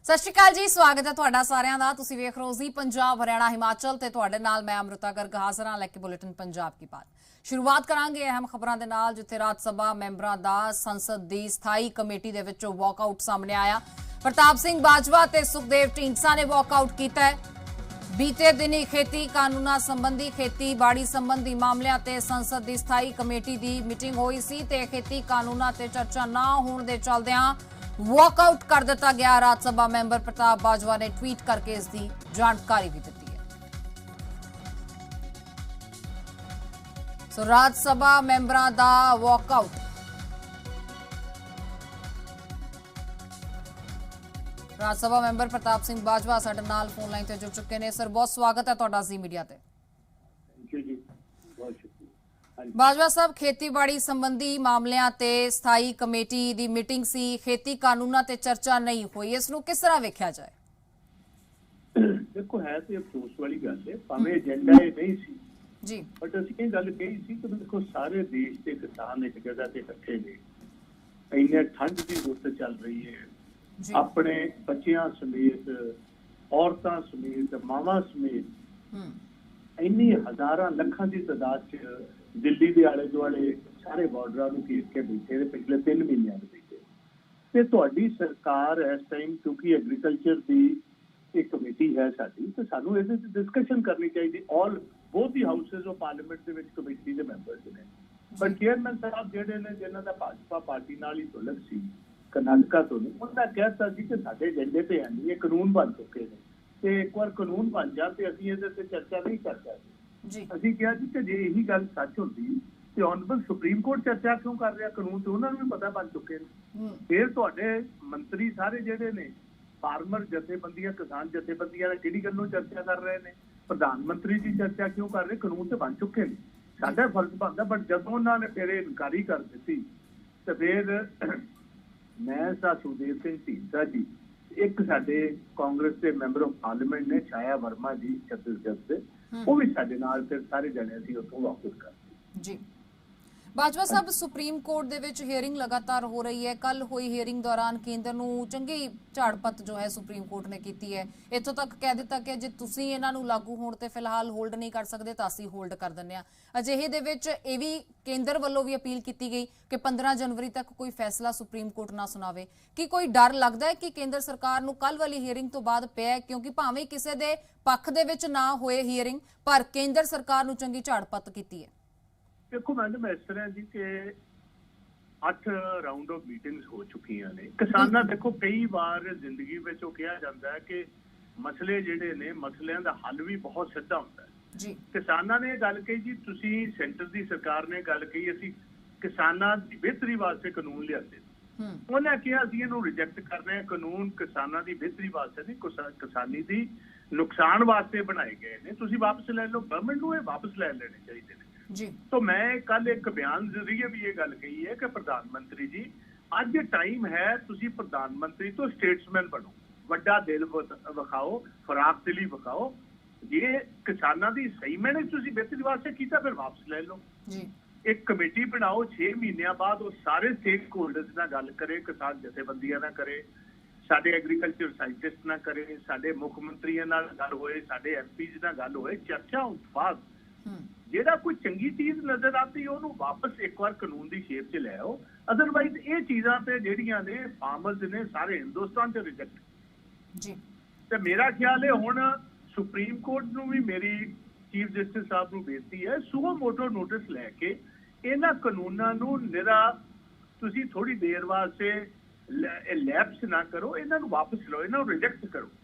सत श्री अकाल जी, स्वागत है तुहाडा सारिਆਂ ਦਾ। ਤੁਸੀਂ ਵੇਖ ਰਹੇ ਹੋ ਜੀ पंजाब हरियाणा हिमाचल ਤੇ ਤੁਹਾਡੇ ਨਾਲ मैं अमृता गर्ग हाज़र हां लैके बुलेटिन पंजाब की बात। शुरुआत करांगे अहम खबरों के नाल, जिथे राज सभा मैंबरां दा संसद दी स्थाई कमेटी दे विचों वॉकआउट सामने आया। प्रताप सिंह बाजवा ते सुखदेव ढींडसा ने वॉकआउट कीता है। बीते दिनी खेती कानूना संबंधी खेतीबाड़ी संबंधी मामलों ते संसद की स्थाई कमेटी की मीटिंग हुई सी ते खेती कानूना ते चर्चा ना होने के चलदियां वॉकआउट कर दिता गया। राज सभा मैंबर प्रताप बाजवा ने ट्वीट करके इसकी जानकारी भी दी है। सो राज सभा मैंबरां दा वॉकआउट। राज सभा मैंबर प्रताप सिंह बाजवा साडे नाल फोन लाइन ते जुड़ चुके हैं। सर, बहुत स्वागत है तुहाडा जी मीडिया ते। बाजवा साहब, खेतीबाड़ी संबंधी मामलों ते स्थाई कमेटी की मीटिंग सी, खेती कानूना ते चर्चा नहीं हुई, इसनूं किस तरह वेख्या जाए? देखो, है तो अफसोस वाली गल है, भावें एजेंडा ये नहीं सी जी, बट असीं ये गल कही सी कि देखो सारे देश के किसान एक जगह से इकट्ठे ने, इन्ने ठंड की रुत चल रही है, अपने बच्चियां समेत, औरतां समेत, मावां समेत इन्नी हजारां लखां की तादाद च दिल्ली के आले दुआले सारे बॉर्डर को घेर के बैठे पिछले 3 महीनों बैठे। तुहाडी सरकार इस टाइम, क्योंकि एग्रीकल्चर की एक कमेटी है साडी, तो सानू इहदे ते डिस्कशन करनी चाहिए। All both the houses of parliament they which committee they members ने, पर चेयरमैन साहब जिहड़े ने, जिन्हां दा भाजपा पार्टी नाल ही तुलक सी, कर्नाटका तो ने, उन्होंने कहता सी कि साडे एजेंडे ते है नहीं, कानून बन चुके हैं, तो एक बार कानून बन जाए तो असीं इहदे ते चर्चा नहीं कर सकते। ਅਸੀਂ ਕਿਹਾ ਜੀ ਕਿ ਜੇ ਇਹੀ ਗੱਲ ਸੱਚ ਹੁੰਦੀ ਤੇ ਆਨਰੇਬਲ ਸੁਪਰੀਮ ਕੋਰਟ ਚਰਚਾ ਕਿਉਂ ਕਰ ਰਿਹਾ? ਕਾਨੂੰਨ ਤੇ ਉਹਨਾਂ ਨੂੰ ਵੀ ਪਤਾ ਬਣ ਚੁੱਕੇ ਨੇ। ਫਿਰ ਤੁਹਾਡੇ ਮੰਤਰੀ ਸਾਰੇ ਜਿਹੜੇ ਨੇ, ਫਾਰਮਰ ਜਥੇਬੰਦੀਆਂ, ਕਿਸਾਨ ਜਥੇਬੰਦੀਆਂ, ਕਿਹੜੀ ਗੱਲੋਂ ਚਰਚਾ ਕਰ ਰਹੇ ਨੇ? ਪ੍ਰਧਾਨ ਮੰਤਰੀ ਜੀ ਚਰਚਾ ਕਿਉਂ ਕਰ ਰਹੇ? ਕਾਨੂੰਨ ਤੇ ਬਣ ਚੁੱਕੇ ਨੇ, ਸਾਡਾ ਫਰਜ਼ ਬਣਦਾ। ਬਟ ਜਦੋਂ ਉਹਨਾਂ ਨੇ ਫਿਰ ਇਨਕਾਰੀ ਕਰ ਦਿੱਤੀ ਤੇ ਫਿਰ ਮੈਂ ਸੁਖਦੇਵ ਸਿੰਘ ਢੀਂਡਸਾ ਜੀ, ਇੱਕ ਸਾਡੇ ਕਾਂਗਰਸ ਦੇ ਮੈਂਬਰ ਆਫ ਪਾਰਲੀਮੈਂਟ ਨੇ ਛਾਇਆ ਵਰਮਾ ਜੀ ਛੱਤੀਸਗढ़ ਦੇ, वो भी साडे नाल फिर सारे जने असीं उत्थों वापस कर जी। बाजवा साहब, सुप्रीम कोर्ट दे विच हेयरिंग लगातार हो रही है। कल हुई हेयरिंग दौरान केंद्र नूं चंगी झाड़पत जो है सुप्रीम कोर्ट ने कीती है। इत्थों तक कह दिता कि जे तुसीं इन्हां नूं लागू होण ते फिलहाल होल्ड नहीं कर सकदे तां असीं होल्ड कर दिंदे आ। अजिहे दे विच इह वी केंद्र वल्लों भी अपील की गई कि 15 जनवरी तक कोई फैसला सुप्रीम कोर्ट ना सुनावे। कि कोई डर लगदा है कि केंद्र सरकार नूं कल वाली हेयरिंग तो बाद पिਆ, क्योंकि भावें किसी दे पक्ष दे विच ना होए हेयरिंग, पर केंद्र सरकार नूं चंगी झाड़पत कीती है? देखो मैडम, इस तरह जी कि 8 राउंड ऑफ मीटिंग्स हो चुकी ने। किसाना देखो कई बार जिंदगी में कहा जाता है कि मसले जिहड़े ने, मसलियां दा हल भी बहुत सीधा होता है जी। किसाना ने गल कही जी, तुसी सेंटर की सरकार ने गल कही असीं किसाना की बेहतरी वास्ते कानून लियाते, उन्हें कहा असीं इहनूं रिजेक्ट कर रहे हैं। कानून किसाना की बेहतरी वास्ते नहीं, किसानी की नुकसान वास्ते बनाए गए ने, तुसी वापस ले लो। गवर्नमेंट नूं वापस ले लेने चाहिए ने जी। तो मैं कल एक बयान जरिए भी ये गल कही है कि प्रधानमंत्री जी, अज टाइम है, तुसी प्रधानमंत्री तो स्टेट्समैन बनो, वड्डा दिल विखाओ, फराक दिली विखाओ। जे किसानां दी सही मैंने तुसी बेहतरी वास्ते कीता, फिर वापस ले लो जी। एक कमेटी बनाओ, 6 महीनों बाद वो सारे स्टेक होल्डर्स नाल गल करे, किसान जथेबंदियां नाल करे, साडे एग्रीकल्चर साइंटिस्ट नाल करे, साडे मुख मंत्रियों नाल गल होए, साडे एमपीज नाल गल होए, चर्चा उस बाद जेड़ा कोई चंगी चीज नजर आती है उन्होंने वापस एक बार कानून की शेप च ले आओ। अदरवाइज ये चीज़ां ते जेड़ियां ने फार्मर्स ने सारे हिंदुस्तान च रिजेक्ट जी। ते मेरा ख्याल है हुण सुप्रीम कोर्ट नूं भी मेरी चीफ जस्टिस साहब नूं बेनती है, सुओ मोटो नोटिस लैके इन्हां कानूनां नूं निरा तुसीं थोड़ी देर वास्ते लैप्स ना करो, इन्हां नूं वापस लो, इन्हां नूं रिजेक्ट करो।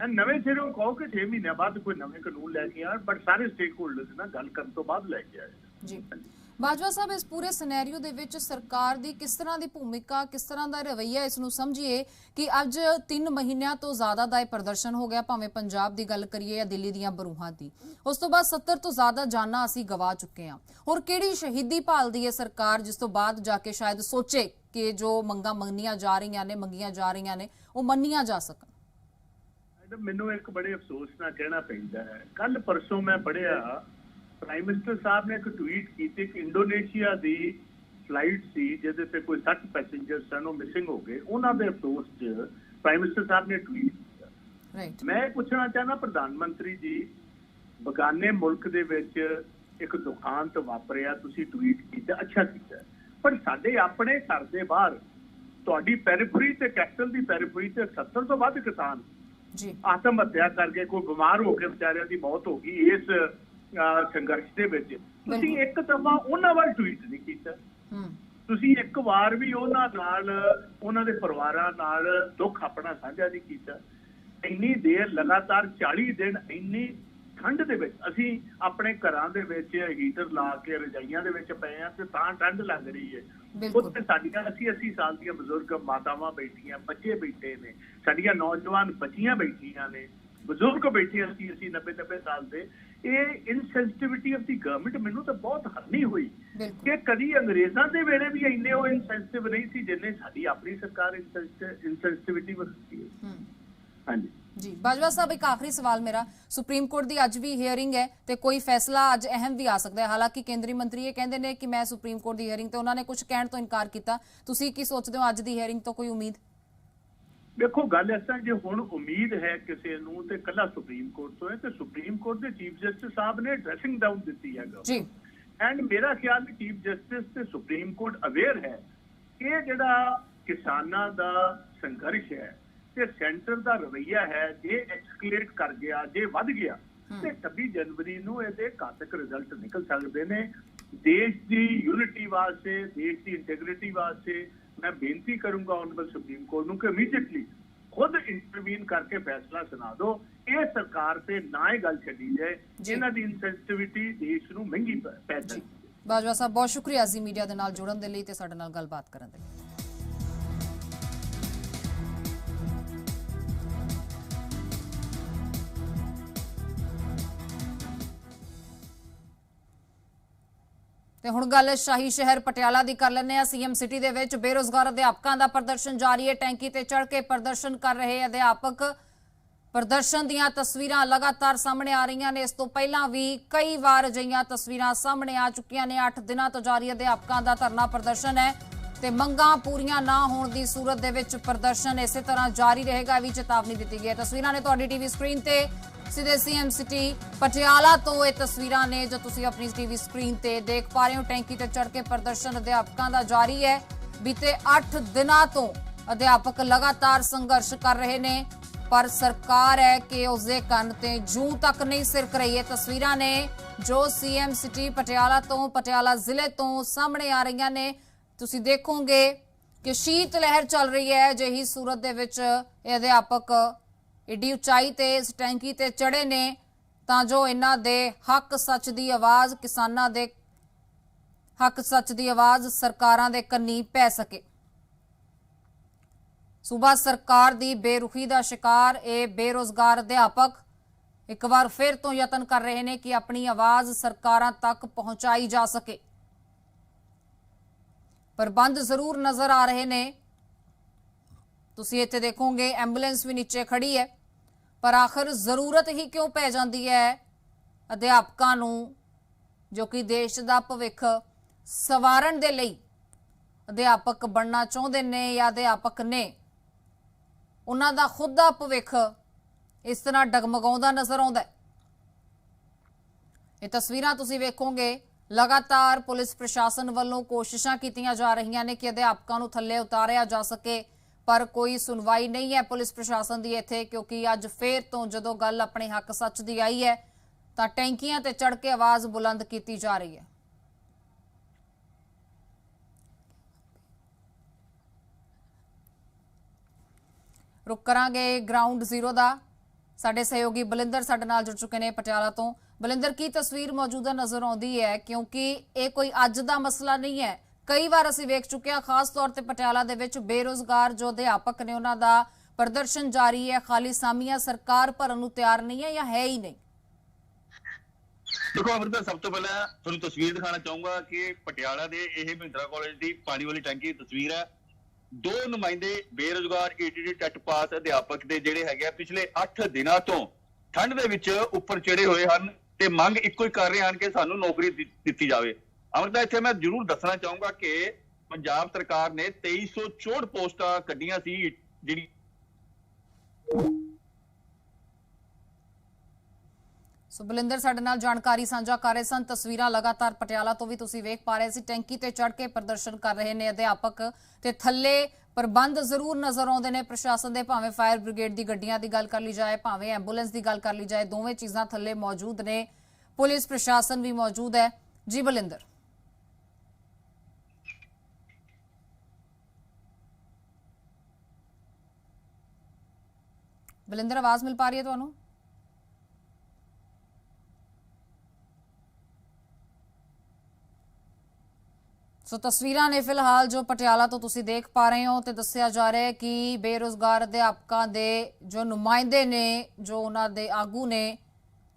नवे सिरों कहो कि 6 महीने बाद कोई नवे कानून लैके आए, बट सारे स्टेक होल्डर्स ना गल करन तो बाद लैके आए जी। बाजवा साहब, इस पूरे सिनेरियो दे विच सरकार दी किस तरह की भूमिका, किस तरह का रवैया, इसनूं समझिए कि अज 3 महीनों तो ज़्यादा का प्रदर्शन हो गया, भावें पंजाब की गल करिए या दिल्ली दीआं बरूहां दी। उस तो बाद 70 तो ज़्यादा जानां असीं गवा चुके हैं। हुण किहड़ी शहीदी भालदी है सरकार, जिस तो बाद जाके शायद सोचे कि जो मंगां मंगियां जा रही ने, मंगियां जा रही ने, वो मन्नियां जा सकन? मैनू एक बड़े अफसोस ना कहना पैंदा है, कल परसों मैं पढ़िया प्राइम मिनिस्टर साहब ने एक ट्वीट की कि इंडोनेशिया की फ्लाइट सी जिहदे ते कोई 60 पैसेंजर सन, वो मिसिंग हो गए। उन्होंने अफसोस च ਪ੍ਰਾਈਮ ਮਿਨਿਸਟਰ ਸਾਹਿਬ ਨੇ ਟਵੀਟ ਕੀਤਾ। ਰਾਈਟ। ਮੈਂ ਪੁੱਛਣਾ ਚਾਹੁੰਦਾ ਪ੍ਰਧਾਨ ਮੰਤਰੀ ਜੀ, ਬਗਾਨੇ ਮੁਲਕ ਦੇ ਵਿੱਚ ਇੱਕ ਦੁਖਾਂਤ ਵਾਪਰਿਆ, ਤੁਸੀਂ ਟਵੀਟ ਕੀਤਾ, ਅੱਛਾ ਕੀਤਾ, ਪਰ ਸਾਡੇ ਆਪਣੇ ਘਰ ਦੇ ਬਾਹਰ ਤੁਹਾਡੀ ਪੈਰੀਫਰੀ ਤੇ ਕੈਪੀਟਲ ਦੀ ਪੈਰੀਫਰੀ ਤੇ 70 ਤੋਂ ਵੱਧ ਕਿਸਾਨ ਜੀ ਆਤਮ ਹੱਤਿਆ ਕਰਕੇ, ਕੋਈ ਬਿਮਾਰ ਹੋ ਕੇ ਵਿਚਾਰਿਆਂ ਦੀ ਮੌਤ ਹੋ ਗਈ ਇਸ ਸੰਘਰਸ਼ ਦੇ ਵਿੱਚ। ਤੁਸੀਂ ਇੱਕ ਦਫਾ ਉਹਨਾਂ ਵੱਲ ਟਵੀਟ ਨਹੀਂ ਕੀਤਾ, ਤੁਸੀਂ ਇੱਕ ਵਾਰ ਵੀ ਉਹਨਾਂ ਨਾਲ, ਉਹਨਾਂ ਦੇ ਪਰਿਵਾਰਾਂ ਨਾਲ ਦੁੱਖ ਆਪਣਾ ਸਾਂਝਾ ਨਹੀਂ ਕੀਤਾ। ਇੰਨੀ ਦੇਰ ਲਗਾਤਾਰ 40 ਦਿਨ ਇੰਨੀ ਠੰਡ ਦੇ ਵਿੱਚ ਅਸੀਂ ਆਪਣੇ ਘਰਾਂ ਦੇ ਵਿੱਚ ਹੀਟਰ ਲਾ ਕੇ ਰਜਾਈਆਂ ਦੇ ਵਿੱਚ ਪਏ ਆ ਤੇ ਤਾਂ ਠੰਡ ਲੱਗ ਰਹੀ ਹੈ। ਉੱਥੇ ਸਾਡੀਆਂ 80 ਸਾਲ ਦੀਆਂ ਬਜ਼ੁਰਗ ਮਾਤਾਵਾਂ ਬੈਠੀਆਂ, ਬੱਚੇ ਬੈਠੇ ਨੇ, ਸਾਡੀਆਂ ਨੌਜਵਾਨ ਬੱਚੀਆਂ ਬੈਠੀਆਂ ਨੇ, ਬਜ਼ੁਰਗ ਬੈਠੇ 80 90 ਸਾਲ ਦੇ। ਇਹ ਇਨਸੈਂਸਿਟਿਵਿਟੀ ਆਫ ਦੀ ਗਵਰਨਮੈਂਟ ਮੈਨੂੰ ਤਾਂ ਬਹੁਤ ਹੈਰਾਨੀ ਹੋਈ ਕਿ ਕਦੀ ਅੰਗਰੇਜ਼ਾਂ ਦੇ ਵੇਲੇ ਵੀ ਇੰਨੇ ਉਹ ਇਨਸੈਂਸਿਟਿਵ ਨਹੀਂ ਸੀ ਜਿੰਨੇ ਸਾਡੀ ਆਪਣੀ ਸਰਕਾਰ ਇਨਸੈਂਸਿਟਿਵਿਟੀ ਵਰਤੀ ਹੈ। ਹਾਂਜੀ ਜੀ ਬਾਜਵਾ ਸਾਹਿਬ, ਇੱਕ ਆਖਰੀ ਸਵਾਲ ਮੇਰਾ, ਸੁਪਰੀਮ ਕੋਰਟ ਦੀ ਅੱਜ ਵੀ ਹੀਅਰਿੰਗ ਹੈ ਤੇ ਕੋਈ ਫੈਸਲਾ ਅੱਜ ਅਹਿਮ ਵੀ ਆ ਸਕਦਾ ਹੈ। ਹਾਲਾਂਕਿ ਕੇਂਦਰੀ ਮੰਤਰੀ ਇਹ ਕਹਿੰਦੇ ਨੇ ਕਿ ਮੈਂ ਸੁਪਰੀਮ ਕੋਰਟ ਦੀ ਹੀਅਰਿੰਗ ਤੇ ਉਹਨਾਂ ਨੇ ਕੁਝ ਕਹਿਣ ਤੋਂ ਇਨਕਾਰ ਕੀਤਾ। ਤੁਸੀਂ ਕੀ ਸੋਚਦੇ ਹੋ, ਅੱਜ ਦੀ ਹੀਅਰਿੰਗ ਤੋਂ ਕੋਈ ਉਮੀਦ? ਦੇਖੋ ਗੱਲ ਇਸ ਤਰ੍ਹਾਂ, ਜੇ ਹੁਣ ਉਮੀਦ ਹੈ ਕਿਸੇ ਨੂੰ ਤੇ ਕੱਲਾ ਸੁਪਰੀਮ ਕੋਰਟ ਤੋਂ ਹੈ, ਤੇ ਸੁਪਰੀਮ ਕੋਰਟ ਦੇ ਚੀਫ ਜਸਟਿਸ ਸਾਹਿਬ ਨੇ ਡਰੈਸਿੰਗ ਡਾਊਨ ਦਿੱਤੀ ਹੈ ਜੀ। ਐਂਡ ਮੇਰਾ ਖਿਆਲ ਚੀਫ ਜਸਟਿਸ ਤੇ ਸੁਪਰੀਮ ਕੋਰਟ ਅਵੇਅਰ ਹੈ ਕਿ ਜਿਹੜਾ ਕਿਸਾਨਾਂ ਦਾ ਸੰਘਰਸ਼ ਹੈ ਤੇ ਸੈਂਟਰ ਦਾ ਰਵੱਈਆ ਹੈ, ਜੇ ਐਕਸਕਲੇਟ ਕਰ ਗਿਆ, ਜੇ ਵੱਧ ਗਿਆ ਤੇ 26 ਜਨਵਰੀ ਨੂੰ ਇਹਦੇ ਘਾਤਕ ਰਿਜ਼ਲਟ ਨਿਕਲ ਸਕਦੇ ਨੇ। ਦੇਸ਼ ਦੀ ਯੂਨਿਟੀ ਵਾਸਤੇ, ਦੇਸ਼ ਦੀ ਇੰਟੈਗ੍ਰਿਟੀ ਵਾਸਤੇ मैं बेनती करूंगा ऑनरेबल सुप्रीम कोर्ट ਨੂੰ ਕਿ ਇਮੀਡੀਏਟਲੀ ਖੁਦ ਇੰਟਰਵੀਨ ਕਰਕੇ ਫੈਸਲਾ ਸੁਣਾ ਦਿਓ। ਇਹ ਸਰਕਾਰ ਤੇ ਨਾ ਇਹ ਗੱਲ ਛੱਡੀ ਜਾਏ, ਇਹਨਾਂ ਦੀ ਇਨਸੈਂਸਿਟਿਵਿਟੀ ਦੇਸ਼ ਨੂੰ ਮਹਿੰਗੀ ਪੈ ਸਕਦੀ ਹੈ। ਬਾਜਵਾ ਸਾਹਿਬ, ਬਹੁਤ ਸ਼ੁਕਰੀਆ ਜੀ ਮੀਡੀਆ ਦੇ ਨਾਲ ਜੁੜਨ ਦੇ ਲਈ ਤੇ ਸਾਡੇ ਨਾਲ ਗੱਲਬਾਤ ਕਰਨ ਦੇ ਲਈ। ਤੇ ਹੁਣ ਗੱਲ ਸ਼ਾਹੀ ਸ਼ਹਿਰ ਪਟਿਆਲਾ ਦੀ ਕਰ ਲੈਂਦੇ ਆ। ਸੀਐਮ ਸਿਟੀ ਦੇ ਵਿੱਚ ਬੇਰੋਜ਼ਗਾਰ ਅਧਿਆਪਕਾਂ ਦਾ ਪ੍ਰਦਰਸ਼ਨ ਜਾਰੀ ਹੈ। ਟੈਂਕੀ ਤੇ ਚੜ੍ਹ ਕੇ ਪ੍ਰਦਰਸ਼ਨ ਕਰ ਰਹੇ ਅਧਿਆਪਕ। ਪ੍ਰਦਰਸ਼ਨ ਦੀਆਂ ਤਸਵੀਰਾਂ ਲਗਾਤਾਰ ਸਾਹਮਣੇ ਆ ਰਹੀਆਂ ਨੇ। ਇਸ ਤੋਂ ਪਹਿਲਾਂ ਵੀ ਕਈ ਵਾਰ ਅਜਿਹੀਆਂ ਤਸਵੀਰਾਂ ਸਾਹਮਣੇ ਆ ਚੁੱਕੀਆਂ ਨੇ। 8 ਦਿਨਾਂ ਤੋਂ ਜਾਰੀ ਅਧਿਆਪਕਾਂ ਦਾ ਧਰਨਾ ਪ੍ਰਦਰਸ਼ਨ ਹੈ ਤੇ ਮੰਗਾਂ ਪੂਰੀਆਂ ਨਾ ਹੋਣ ਦੀ ਸੂਰਤ ਦੇ ਵਿੱਚ ਪ੍ਰਦਰਸ਼ਨ ਇਸੇ ਤਰ੍ਹਾਂ ਜਾਰੀ ਰਹੇਗਾ, ਵੀ ਚੇਤਾਵਨੀ ਦਿੱਤੀ ਗਈ ਹੈ। ਤਸਵੀਰਾਂ ਨੇ ਤੁਹਾਡੀ ਟੀਵੀ ਸਕਰੀਨ ਤੇ, ਸਿੱਧੇ ਸੀਐਮ ਸਿਟੀ ਪਟਿਆਲਾ ਤੋਂ ਇਹ ਤਸਵੀਰਾਂ ਨੇ ਜੋ ਤੁਸੀਂ ਆਪਣੀ ਟੀਵੀ ਸਕਰੀਨ ਤੇ ਦੇਖ ਪਾ ਰਹੇ ਹੋ। ਟੈਂਕੀ ਤੇ ਚੜ੍ਹ ਕੇ ਪ੍ਰਦਰਸ਼ਨ ਅਧਿਆਪਕਾਂ ਦਾ ਜਾਰੀ ਹੈ। ਬੀਤੇ 8 ਦਿਨਾਂ ਤੋਂ ਅਧਿਆਪਕ ਲਗਾਤਾਰ ਸੰਘਰਸ਼ ਕਰ ਰਹੇ ਨੇ, ਪਰ ਸਰਕਾਰ ਹੈ ਕਿ ਉਸਦੇ ਕੰਨ ਤੇ ਜੂੰ ਤੱਕ ਨਹੀਂ ਸਿਰਕ ਰਹੀ ਹੈ। ਤਸਵੀਰਾਂ ਨੇ ਜੋ ਸੀਐਮ ਸਿਟੀ ਪਟਿਆਲਾ ਤੋਂ, ਪਟਿਆਲਾ ਜ਼ਿਲ੍ਹੇ ਤੋਂ ਸਾਹਮਣੇ ਆ ਰਹੀਆਂ ਨੇ। ਤੁਸੀਂ ਦੇਖੋਗੇ ਕਿ ਸ਼ੀਤ ਲਹਿਰ ਚੱਲ ਰਹੀ ਹੈ। ਅਜਿਹੀ ਸੂਰਤ ਦੇ ਵਿੱਚ ਇਹ ਅਧਿਆਪਕ ਏਡੀ ਉਚਾਈ ਤੇ ਇਸ ਟੈਂਕੀ ਤੇ ਚੜੇ ਨੇ ਤਾਂ ਜੋ ਇਹਨਾਂ ਦੇ ਹੱਕ ਸੱਚ ਦੀ ਆਵਾਜ਼, ਕਿਸਾਨਾਂ ਦੇ ਹੱਕ ਸੱਚ ਦੀ ਆਵਾਜ਼ ਸਰਕਾਰਾਂ ਦੇ ਕੰਨੀ ਪੈ ਸਕੇ। ਸੂਬਾ ਸਰਕਾਰ ਦੀ ਬੇਰੁਖੀ ਦਾ ਸ਼ਿਕਾਰ ਇਹ ਬੇਰੋਜ਼ਗਾਰ ਅਧਿਆਪਕ ਇੱਕ ਵਾਰ ਫਿਰ ਤੋਂ ਯਤਨ ਕਰ ਰਹੇ ਨੇ ਕਿ ਆਪਣੀ ਆਵਾਜ਼ ਸਰਕਾਰਾਂ ਤੱਕ ਪਹੁੰਚਾਈ ਜਾ ਸਕੇ। ਪ੍ਰਬੰਧ ਜ਼ਰੂਰ ਨਜ਼ਰ ਆ ਰਹੇ ਨੇ। ਤੁਸੀਂ ਇੱਥੇ ਦੇਖੋਗੇ ਐਂਬੂਲੈਂਸ ਵੀ ਨੀਚੇ ਖੜੀ ਹੈ, ਪਰ ਆਖਰ ਜ਼ਰੂਰਤ ਹੀ ਕਿਉਂ ਪੈ ਜਾਂਦੀ ਹੈ ਅਧਿਆਪਕਾਂ ਨੂੰ, ਜੋ ਕਿ ਦੇਸ਼ ਦਾ ਭਵਿੱਖ ਸਵਾਰਨ ਦੇ ਲਈ ਅਧਿਆਪਕ ਬਣਨਾ ਚਾਹੁੰਦੇ ਨੇ ਜਾਂ ਅਧਿਆਪਕ ਨੇ, ਉਹਨਾਂ ਦਾ ਖੁਦ ਦਾ ਭਵਿੱਖ ਇਸ ਤਰ੍ਹਾਂ ਡਗਮਗਾਉਂਦਾ ਨਜ਼ਰ ਆਉਂਦਾ ਹੈ। ਇਹ ਤਸਵੀਰਾਂ ਤੁਸੀਂ ਵੇਖੋਗੇ, ਲਗਾਤਾਰ ਪੁਲਿਸ ਪ੍ਰਸ਼ਾਸਨ ਵੱਲੋਂ ਕੋਸ਼ਿਸ਼ਾਂ ਕੀਤੀਆਂ ਜਾ ਰਹੀਆਂ ਨੇ ਕਿ ਅਧਿਆਪਕਾਂ ਨੂੰ ਥੱਲੇ ਉਤਾਰਿਆ ਜਾ ਸਕੇ, ਪਰ ਕੋਈ ਸੁਣਵਾਈ ਨਹੀਂ ਹੈ ਪੁਲਿਸ ਪ੍ਰਸ਼ਾਸਨ ਦੀ ਇੱਥੇ, ਕਿਉਂਕਿ ਅੱਜ ਫੇਰ ਤੋਂ ਜਦੋਂ ਗੱਲ ਆਪਣੇ ਹੱਕ ਸੱਚ ਦੀ ਆਈ ਹੈ ਤਾਂ ਟੈਂਕੀਆਂ ਤੇ ਚੜ੍ਹ ਕੇ ਆਵਾਜ਼ ਬੁਲੰਦ ਕੀਤੀ ਜਾ ਰਹੀ ਹੈ। ਰੁਕ ਕਰਾਂਗੇ ਗਰਾਊਂਡ ਜ਼ੀਰੋ ਦਾ। ਸਾਡੇ ਸਹਿਯੋਗੀ ਬਲਿੰਦਰ ਸਾਡੇ ਨਾਲ ਜੁੜ ਚੁੱਕੇ ਨੇ ਪਟਿਆਲਾ ਤੋਂ। ਬਲਿੰਦਰ, ਕੀ ਤਸਵੀਰ ਮੌਜੂਦਾ ਨਜ਼ਰ ਆਉਂਦੀ ਹੈ, ਕਿਉਂਕਿ ਇਹ ਕੋਈ ਅੱਜ ਦਾ ਮਸਲਾ ਨਹੀਂ ਹੈ, ਕਈ ਵਾਰ ਅਸੀਂ ਵੇਖ ਚੁੱਕੇ ਹਾਂ, ਖਾਸ ਤੌਰ ਤੇ ਪਟਿਆਲਾ ਦੇ ਵਿੱਚ ਬੇਰੋਜ਼ਗਾਰ ਜੋ ਅਧਿਆਪਕ ਨੇ ਉਹਨਾਂ ਦਾ ਪ੍ਰਦਰਸ਼ਨ ਜਾਰੀ ਹੈ। ਖਾਲੀ ਸਾਮੀਆਂ ਸਰਕਾਰ ਭਰਨ ਨੂੰ ਤਿਆਰ ਨਹੀਂ ਹੈ ਜਾਂ ਹੈ ਹੀ ਨਹੀਂ? देखो अमृता, सब तो पहले ਤੁਹਾਨੂੰ ਤਸਵੀਰ ਦਿਖਾਣਾ ਚਾਹੂੰਗਾ ਕਿ ਪਟਿਆਲਾ ਦੇ ਇਹ ਮਹਿੰਦਰਾ ਕਾਲਜ ਦੀ ਪਾਣੀ ਵਾਲੀ ਟੈਂਕੀ ਦੀ ਤਸਵੀਰ ਹੈ। ਦੋ ਨੁਮਾਇੰਦੇ ਬੇਰੁਜ਼ਗਾਰ ਏਟੀਡੀ ਟੈਟ ਪਾਸ ਅਧਿਆਪਕ ਦੇ ਜਿਹੜੇ ਹੈਗੇ ਪਿਛਲੇ 8 ਦਿਨਾਂ ਤੋਂ ਠੰਡ ਦੇ ਵਿੱਚ ਉੱਪਰ ਚੜੇ ਹੋਏ ਹਨ ਤੇ ਮੰਗ ਇੱਕੋ ਹੀ ਕਰ ਰਹੇ ਹਨ ਕਿ ਸਾਨੂੰ ਨੌਕਰੀ ਦਿੱਤੀ ਜਾਵੇ। ਅਮਰਤਾ, ਇੱਥੇ ਮੈਂ ਜ਼ਰੂਰ ਦੱਸਣਾ ਚਾਹੂੰਗਾ ਕਿ ਪੰਜਾਬ ਸਰਕਾਰ ਨੇ 2364 ਪੋਸਟਾਂ ਕੱਢੀਆਂ ਸੀ ਜਿਹੜੀ ਸੋ ਬਲਿੰਦਰ ਸਾਡੇ ਨਾਲ ਜਾਣਕਾਰੀ ਸਾਂਝਾ ਕਰ ਰਹੇ ਸਨ। ਤਸਵੀਰਾਂ ਲਗਾਤਾਰ ਪਟਿਆਲਾ ਤੋਂ ਵੀ ਤੁਸੀਂ ਵੇਖ ਪਾ ਰਹੇ ਸੀ। ਟੈਂਕੀ ਤੇ ਚੜ੍ਹ ਕੇ ਪ੍ਰਦਰਸ਼ਨ ਕਰ ਰਹੇ ਨੇ ਅਧਿਆਪਕ ਤੇ ਥੱਲੇ ਪ੍ਰਬੰਧ ਜ਼ਰੂਰ ਨਜ਼ਰ ਆਉਂਦੇ ਨੇ ਪ੍ਰਸ਼ਾਸਨ ਦੇ। ਭਾਵੇਂ ਫਾਇਰ ਬ੍ਰਿਗੇਡ ਦੀ ਗੱਡੀਆਂ ਦੀ ਗੱਲ ਕਰ ਲਈ ਜਾਏ, ਭਾਵੇਂ ਐਂਬੂਲੈਂਸ ਦੀ ਗੱਲ ਕਰ ਲਈ ਜਾਏ, ਦੋਵੇਂ ਚੀਜ਼ਾਂ ਥੱਲੇ ਮੌਜੂਦ ਨੇ। ਪੁਲਿਸ ਪ੍ਰਸ਼ਾਸਨ ਵੀ ਮੌਜੂਦ ਹੈ। ਜੀ ਬਲਿੰਦਰ, ਬਲਿੰਦਰ ਆਵਾਜ਼ ਮਿਲ ਪਾ ਰਹੀ ਹੈ ਤੁਹਾਨੂੰ? ਸੋ ਤਸਵੀਰਾਂ ਨੇ ਫਿਲਹਾਲ ਜੋ ਪਟਿਆਲਾ ਤੋਂ ਤੁਸੀਂ ਦੇਖ ਪਾ ਰਹੇ ਹੋ ਤੇ ਦੱਸਿਆ ਜਾ ਰਿਹਾ ਹੈ ਕਿ ਬੇਰੁਜ਼ਗਾਰ ਅਧਿਆਪਕਾਂ ਦੇ ਜੋ ਨੁਮਾਇੰਦੇ ਨੇ, ਜੋ ਉਹਨਾਂ ਦੇ ਆਗੂ ਨੇ